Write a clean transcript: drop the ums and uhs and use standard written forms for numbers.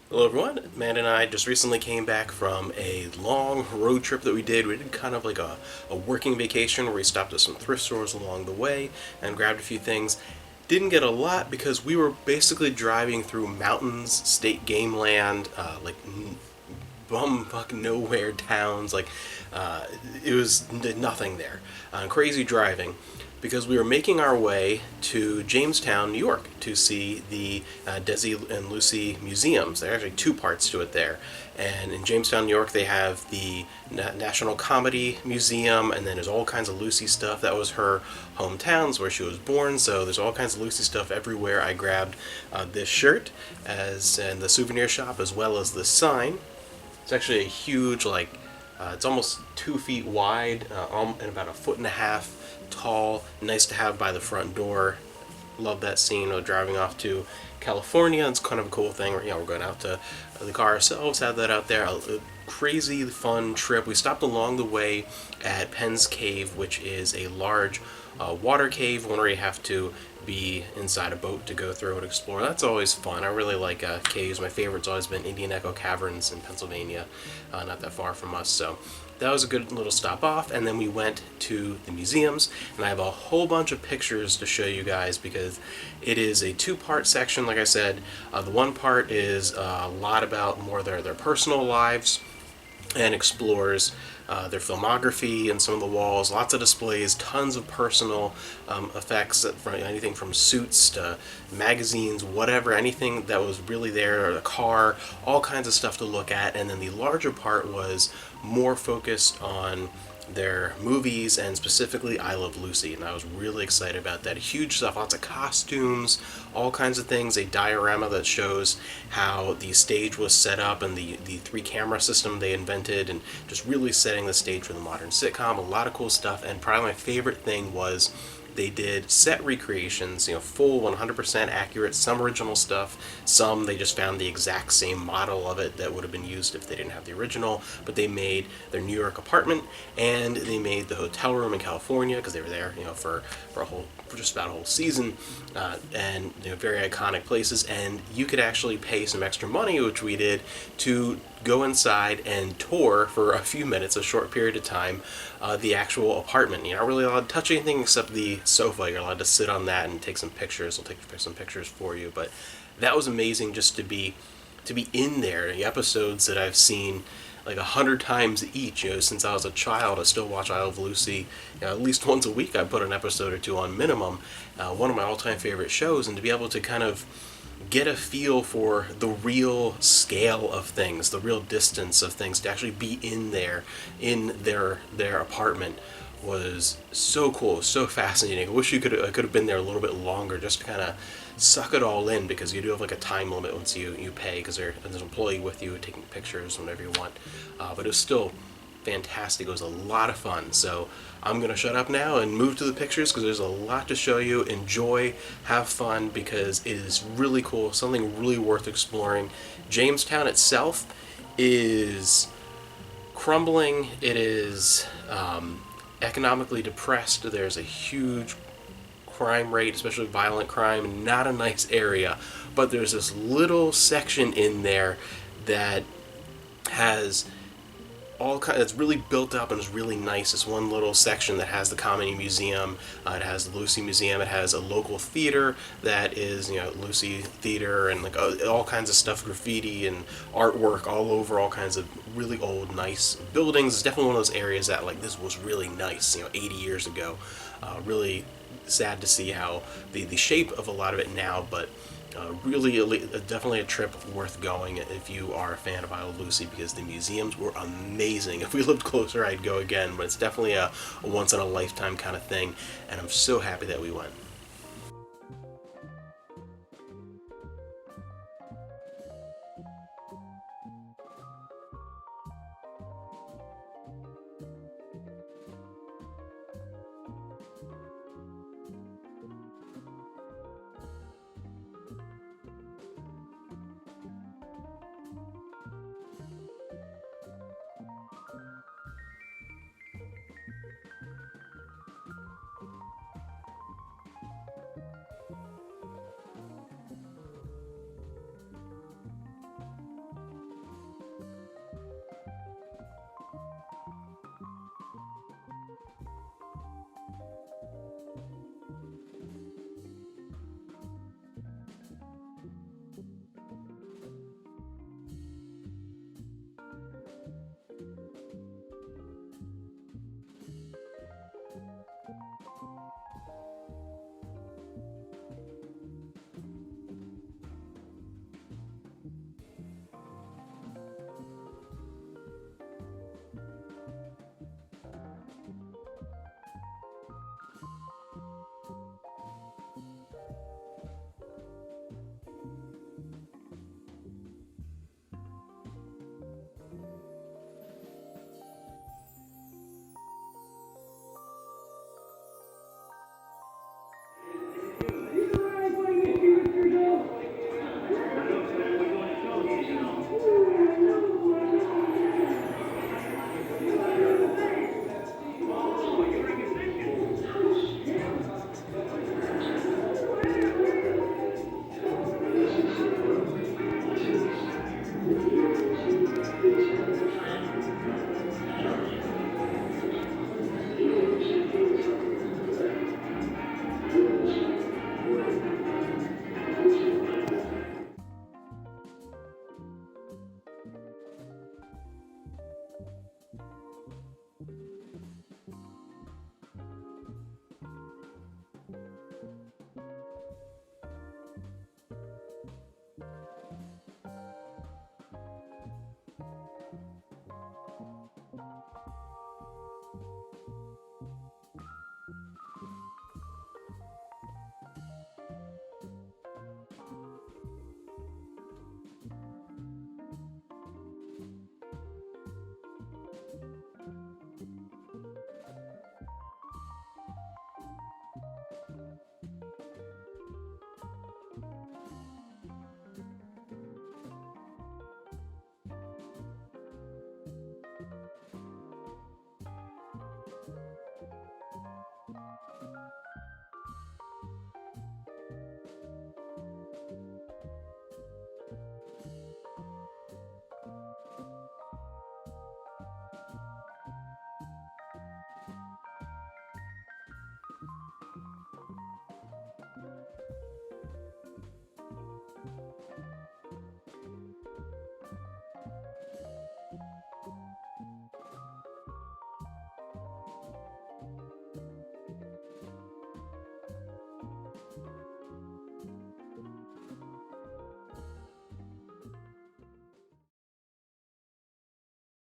Hello everyone, Matt and I just recently came back from a long road trip that we did. We did kind of like a working vacation where we stopped at some thrift stores along the way and grabbed a few things. Didn't get a lot because we were basically driving through mountains, state game land, bumfuck nowhere towns. Uh, it was nothing there. Crazy driving because we were making our way to Jamestown, New York, to see the Desi and Lucy museums. There are actually two parts to it there. And in Jamestown, New York, they have the National Comedy Museum, and then there's all kinds of Lucy stuff. That was her hometowns where she was born, so there's all kinds of Lucy stuff everywhere. I grabbed this shirt as in the souvenir shop, as well as this sign. It's actually a huge, it's almost 2 feet wide and about a foot and a half tall. Nice to have by the front door. Love that scene of driving off to California. It's kind of a cool thing. We're going out to the car ourselves, have that out there. A crazy fun trip. We stopped along the way at Penn's Cave, which is a large water cave, one where you have to be inside a boat to go through and explore. That's always fun. I really like caves. My favorite's always been Indian Echo Caverns in Pennsylvania, not that far from us. So that was a good little stop off, and then we went to the museums, and I have a whole bunch of pictures to show you guys because it is a two-part section. Like I said, the one part is a lot about more their personal lives and explores their filmography and some of the walls. Lots of displays, tons of personal effects, from anything from suits to magazines, whatever, anything that was really there, or a car, all kinds of stuff to look at. And then the larger part was more focused on their movies, and specifically I Love Lucy, and I was really excited about that. Huge stuff, lots of costumes, all kinds of things, a diorama that shows how the stage was set up and the three camera system they invented, and just really setting the stage for the modern sitcom. A lot of cool stuff, and probably my favorite thing was they did set recreations, full 100% accurate, some original stuff, some they just found the exact same model of it that would have been used if they didn't have the original, but they made their New York apartment, and they made the hotel room in California, because they were there, for just about a whole season, and very iconic places, and you could actually pay some extra money, which we did, to go inside and tour for a few minutes, a short period of time, the actual apartment. You're not really allowed to touch anything except the sofa. You're allowed to sit on that and take some pictures. I'll take some pictures for you, but that was amazing just to be in there. The episodes that I've seen like 100 times each, since I was a child. I still watch I Love Lucy, at least once a week. I put an episode or two on minimum. One of my all-time favorite shows, and to be able to kind of get a feel for the real scale of things, the real distance of things, to actually be in there, in their apartment, was so cool, so fascinating. I wish I could have been there a little bit longer, just to kind of suck it all in, because you do have like a time limit once you pay, because there's an employee with you taking pictures whenever you want. But it was still fantastic. It was a lot of fun. So I'm going to shut up now and move to the pictures, because there's a lot to show you. Enjoy, have fun, because it is really cool, something really worth exploring. Jamestown itself is crumbling. It is economically depressed. There's a huge crime rate, especially violent crime, not a nice area. But there's this little section in there that has it's really built up and is really nice. It's one little section that has the Comedy Museum, it has the Lucy Museum, it has a local theater that is, Lucy Theater, and like all kinds of stuff, graffiti and artwork all over, all kinds of really old, nice buildings. It's definitely one of those areas that, like, this was really nice, 80 years ago. Really sad to see how the shape of a lot of it now, but really, definitely a trip worth going if you are a fan of I Love Lucy, because the museums were amazing. If we lived closer, I'd go again, but it's definitely a once in a lifetime kind of thing, and I'm so happy that we went.